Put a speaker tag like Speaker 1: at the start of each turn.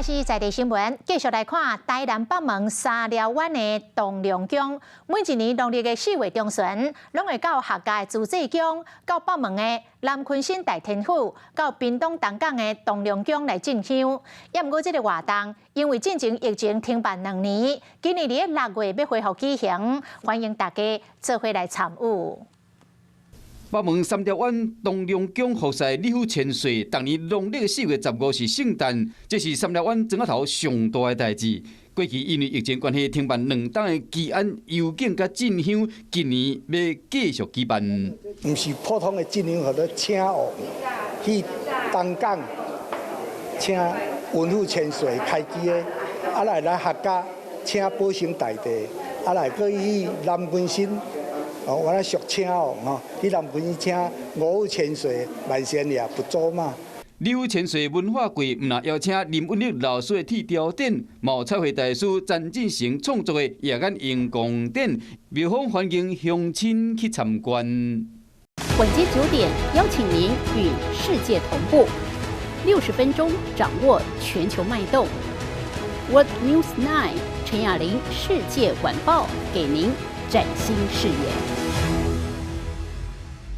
Speaker 1: 关系在地新闻，继续来看台南北门沙寮湾的东龙宫。每一年农历的4月中旬，拢会到客家的朱济宫、到北门的南昆新大天府、到屏东东港的东龙宫来进香。也毋过，这个活动因为进前疫情停办2年，今年伫6月要恢复举行，欢迎大家做伙来参与。
Speaker 2: 北门三条湾东龙宫服侍礼府千岁，逐年农历4月15是圣诞，这是三条湾庄仔头上大的代志。过去因为疫情关系停办2档的祈安游景甲进香，今年要继续举办。
Speaker 3: 唔是普通的进香，或者请哦去东港请文府千岁开机的，啊来客家请保生大帝，啊来搁去南昆新。 哦，我来俗请哦，吼，去南昆请5府千岁万仙爷不走嘛。
Speaker 2: 礼府千岁文化季，毋但邀请林文丽老师的铁雕展，毛彩绘大师詹进成创作的夜间荧光展，庙方欢迎乡亲去参观。
Speaker 4: 晚间9点，邀请您与世界同步，60分钟掌握全球脉动。World News 9，陈雅玲世界晚报给您。 崭新视野。